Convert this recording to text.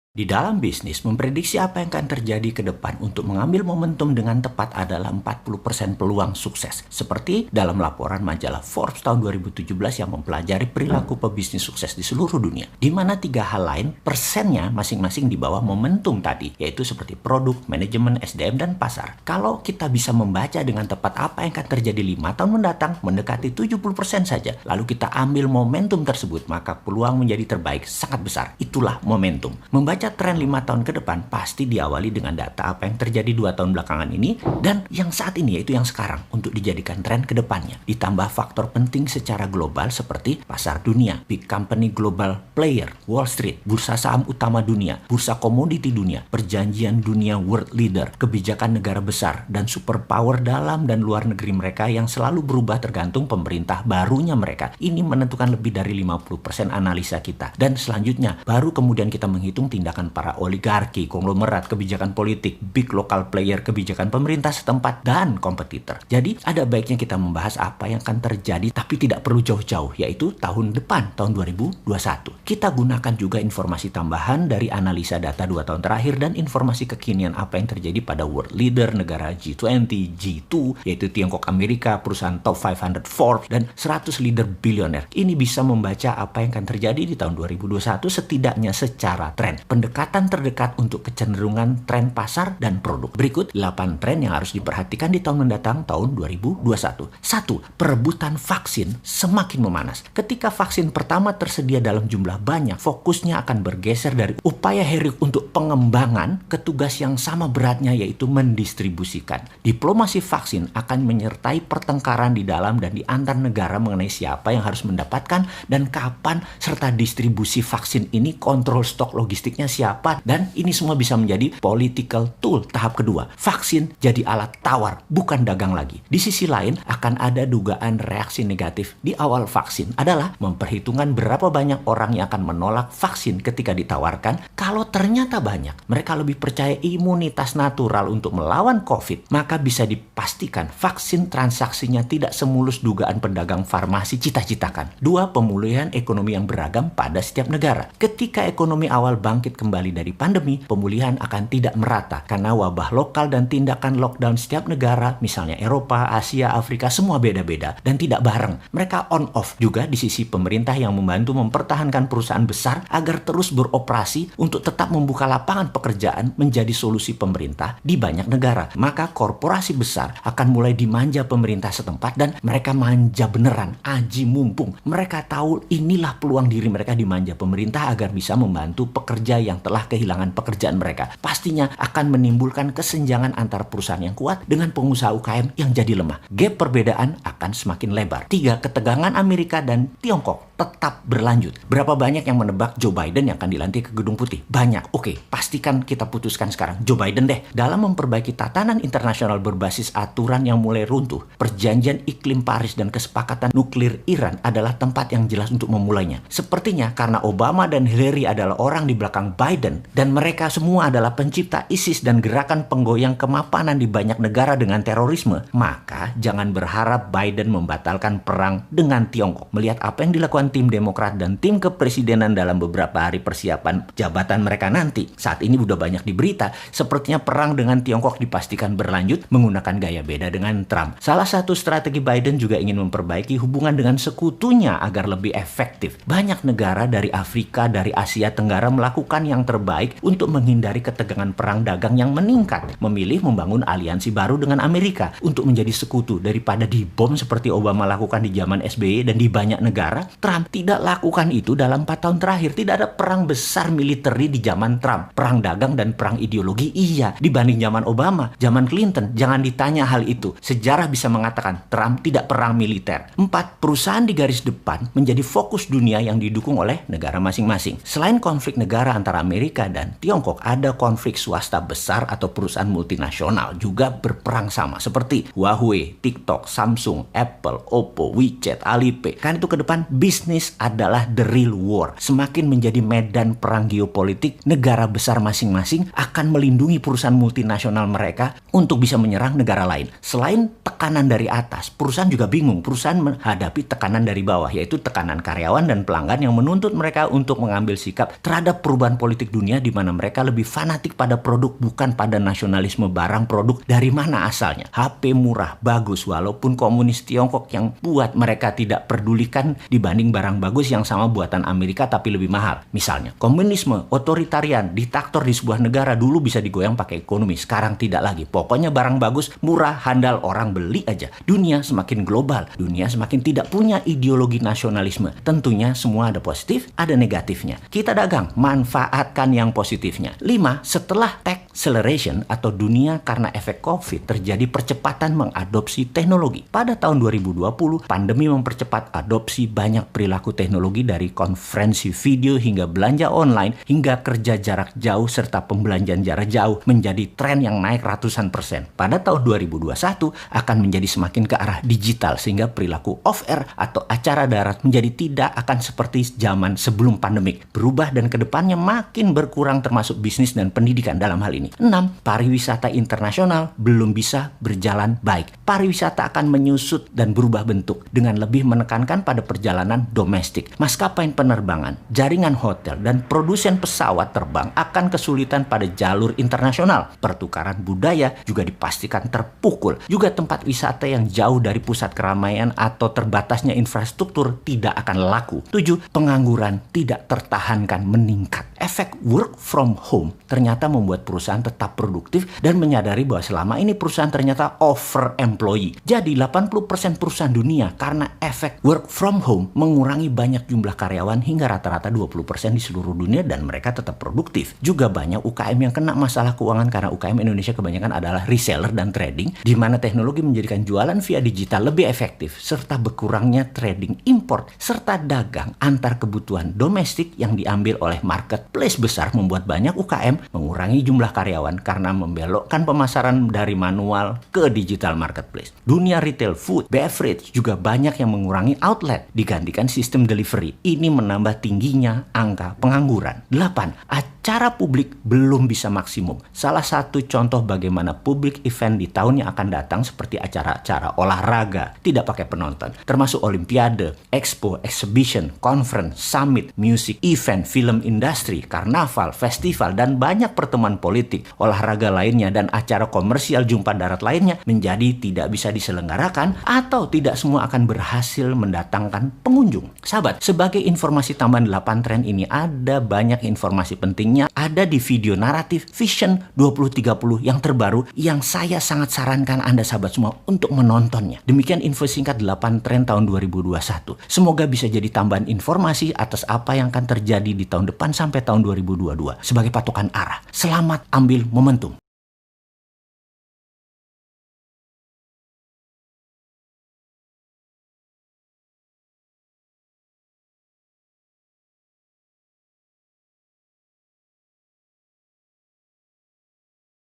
Di dalam bisnis, memprediksi apa yang akan terjadi ke depan untuk mengambil momentum dengan tepat adalah 40% peluang sukses. Seperti dalam laporan majalah Forbes tahun 2017 yang mempelajari perilaku pebisnis sukses di seluruh dunia. Di mana 3 hal lain persennya masing-masing di bawah momentum tadi, yaitu seperti produk, manajemen, SDM, dan pasar. Kalau kita bisa membaca dengan tepat apa yang akan terjadi 5 tahun mendatang, mendekati 70% saja, lalu kita ambil momentum tersebut, maka peluang menjadi terbaik sangat besar. Itulah momentum. Membaca tren 5 tahun ke depan pasti diawali dengan data apa yang terjadi 2 tahun belakangan ini dan yang saat ini, yaitu yang sekarang, untuk dijadikan tren ke depannya. Ditambah faktor penting secara global seperti pasar dunia, big company global player, Wall Street, bursa saham utama dunia, bursa komoditi dunia, perjanjian dunia world leader, kebijakan negara besar, dan superpower dalam dan luar negeri mereka yang selalu berubah tergantung pemerintah barunya mereka. Ini menentukan lebih dari 50% analisa kita. Dan selanjutnya, baru kemudian kita menghitung tindakan para oligarki, konglomerat, kebijakan politik, big local player, kebijakan pemerintah setempat, dan kompetitor. Jadi, ada baiknya kita membahas apa yang akan terjadi, tapi tidak perlu jauh-jauh, yaitu tahun depan, tahun 2021. Kita gunakan juga informasi tambahan dari analisa data 2 tahun terakhir dan informasi kekinian apa yang terjadi pada world leader, negara G20, G2, yaitu Tiongkok, Amerika, perusahaan top 500 Forbes, dan 100 leader bilioner. Ini bisa membaca apa yang akan terjadi di tahun 2021 setidaknya secara tren. Pendekatan terdekat untuk kecenderungan tren pasar dan produk. Berikut 8 tren yang harus diperhatikan di tahun mendatang, tahun 2021. 1. Perebutan vaksin semakin memanas. Ketika vaksin pertama tersedia dalam jumlah banyak, fokusnya akan bergeser dari upaya heroik untuk pengembangan ke tugas yang sama beratnya, yaitu mendistribusikan. Diplomasi vaksin akan menyertai pertengkaran di dalam dan di antar negara mengenai siapa yang harus mendapatkan dan kapan, serta distribusi vaksin ini, kontrol stok logistiknya siapa, dan ini semua bisa menjadi political tool. Tahap kedua, vaksin jadi alat tawar, bukan dagang lagi. Di sisi lain, akan ada dugaan reaksi negatif di awal vaksin adalah memperhitungkan berapa banyak orang yang akan menolak vaksin ketika ditawarkan. Kalau ternyata banyak, mereka lebih percaya imunitas natural untuk melawan COVID, maka bisa dipastikan vaksin transaksinya tidak semulus dugaan pedagang farmasi cita-citakan. 2. Pemulihan ekonomi yang beragam pada setiap negara. Ketika ekonomi awal bangkit kembali dari pandemi, pemulihan akan tidak merata karena wabah lokal dan tindakan lockdown setiap negara, misalnya Eropa, Asia, Afrika, semua beda-beda dan tidak bareng. Mereka on off juga di sisi pemerintah yang membantu mempertahankan perusahaan besar agar terus beroperasi untuk tetap membuka lapangan pekerjaan menjadi solusi pemerintah di banyak negara. Maka korporasi besar akan mulai dimanja pemerintah setempat dan mereka manja beneran, aji mumpung. Mereka tahu inilah peluang diri mereka dimanja pemerintah agar bisa membantu pekerja yang telah kehilangan pekerjaan mereka. Pastinya akan menimbulkan kesenjangan antar perusahaan yang kuat dengan pengusaha UKM yang jadi lemah. Gap perbedaan akan semakin lebar. 3. Ketegangan Amerika dan Tiongkok tetap berlanjut. Berapa banyak yang menebak Joe Biden yang akan dilantik ke Gedung Putih? Banyak. Oke, pastikan kita putuskan sekarang Joe Biden deh. Dalam memperbaiki tatanan internasional berbasis aturan yang mulai runtuh, perjanjian iklim Paris dan kesepakatan nuklir Iran adalah tempat yang jelas untuk memulainya. Sepertinya karena Obama dan Hillary adalah orang di belakang Biden dan mereka semua adalah pencipta ISIS dan gerakan penggoyang kemapanan di banyak negara dengan terorisme, maka jangan berharap Biden membatalkan perang dengan Tiongkok. Melihat apa yang dilakukan tim Demokrat dan tim kepresidenan dalam beberapa hari persiapan jabatan mereka nanti, saat ini udah banyak di berita, sepertinya perang dengan Tiongkok dipastikan berlanjut menggunakan gaya beda dengan Trump. Salah satu strategi Biden juga ingin memperbaiki hubungan dengan sekutunya agar lebih efektif. Banyak negara dari Afrika, dari Asia Tenggara melakukan yang terbaik untuk menghindari ketegangan perang dagang yang meningkat. Memilih membangun aliansi baru dengan Amerika untuk menjadi sekutu daripada dibom seperti Obama lakukan di zaman SBY dan di banyak negara. Trump tidak lakukan itu dalam 4 tahun terakhir. Tidak ada perang besar militer di zaman Trump. Perang dagang dan perang ideologi iya dibanding zaman Obama, zaman Clinton. Jangan ditanya hal itu. Sejarah bisa mengatakan Trump tidak perang militer. 4. Perusahaan di garis depan menjadi fokus dunia yang didukung oleh negara masing-masing. Selain konflik negara antara Amerika dan Tiongkok, ada konflik swasta besar atau perusahaan multinasional juga berperang sama seperti Huawei, TikTok, Samsung, Apple, Oppo, WeChat, Alipay. Kan itu ke depan bisnis adalah the real war. Semakin menjadi medan perang geopolitik, negara besar masing-masing akan melindungi perusahaan multinasional mereka untuk bisa menyerang negara lain. Selain tekanan dari atas, perusahaan juga bingung. Perusahaan menghadapi tekanan dari bawah, yaitu tekanan karyawan dan pelanggan yang menuntut mereka untuk mengambil sikap terhadap perubahan politik dunia di mana mereka lebih fanatik pada produk bukan pada nasionalisme barang produk dari mana asalnya. HP murah, bagus, walaupun komunis Tiongkok yang buat mereka tidak pedulikan dibanding barang bagus yang sama buatan Amerika tapi lebih mahal. Misalnya, komunisme, otoritarian, diktator di sebuah negara dulu bisa digoyang pakai ekonomi, sekarang tidak lagi. Pokoknya barang bagus, murah, handal, orang beli aja. Dunia semakin global, dunia semakin tidak punya ideologi nasionalisme. Tentunya semua ada positif, ada negatifnya. Kita dagang, manfaatkan yang positifnya. 5. Setelah tech acceleration atau dunia karena efek COVID terjadi percepatan mengadopsi teknologi. Pada tahun 2020, pandemi mempercepat adopsi banyak perilaku teknologi dari konferensi video hingga belanja online hingga kerja jarak jauh serta pembelanjaan jarak jauh menjadi tren yang naik ratusan persen. Pada tahun 2021 akan menjadi semakin ke arah digital sehingga perilaku off-air atau acara darat menjadi tidak akan seperti zaman sebelum pandemik. Berubah dan kedepannya makin berkurang termasuk bisnis dan pendidikan dalam hal ini. 6. Pariwisata internasional belum bisa berjalan baik. Pariwisata akan menyusut dan berubah bentuk dengan lebih menekankan pada perjalanan domestik. Maskapai penerbangan, jaringan hotel, dan produsen pesawat terbang akan kesulitan pada jalur internasional. Pertukaran budaya juga dipastikan terpukul. Juga tempat wisata yang jauh dari pusat keramaian atau terbatasnya infrastruktur tidak akan laku. 7. Pengangguran tidak tertahankan meningkat. Efek work from home ternyata membuat perusahaan tetap produktif dan menyadari bahwa selama ini perusahaan ternyata over employee. Jadi 80% perusahaan dunia karena efek work from home mengurangi banyak jumlah karyawan hingga rata-rata 20% di seluruh dunia dan mereka tetap produktif. Juga banyak UKM yang kena masalah keuangan karena UKM Indonesia kebanyakan adalah reseller dan trading di mana teknologi menjadikan jualan via digital lebih efektif serta berkurangnya trading import serta dagang antar kebutuhan domestik yang diambil oleh marketplace besar membuat banyak UKM mengurangi jumlah karyawan karena membelokkan pemasaran dari manual ke digital marketplace. Dunia retail food, beverage juga banyak yang mengurangi outlet digantikan sistem delivery. Ini menambah tingginya angka pengangguran. 8. Acara publik belum bisa maksimum. Salah satu contoh bagaimana public event di tahun yang akan datang seperti acara-acara olahraga tidak pakai penonton, termasuk olimpiade, expo, exhibition, conference, summit, music, event, film industri, karnaval, festival, dan banyak pertemuan politik, olahraga lainnya, dan acara komersial jumpa darat lainnya menjadi tidak bisa diselenggarakan atau tidak semua akan berhasil mendatangkan pengunjung. Sahabat, sebagai informasi tambahan 8 tren ini ada banyak informasi pentingnya ada di video naratif Vision 2030 yang terbaru yang saya sangat sarankan Anda sahabat semua untuk menontonnya. Demikian info singkat 8 tren tahun 2021. Semoga bisa jadi tambahan informasi atas apa yang akan terjadi di tahun depan sampai tahun 2022 sebagai patokan arah. Selamat ambil momentum.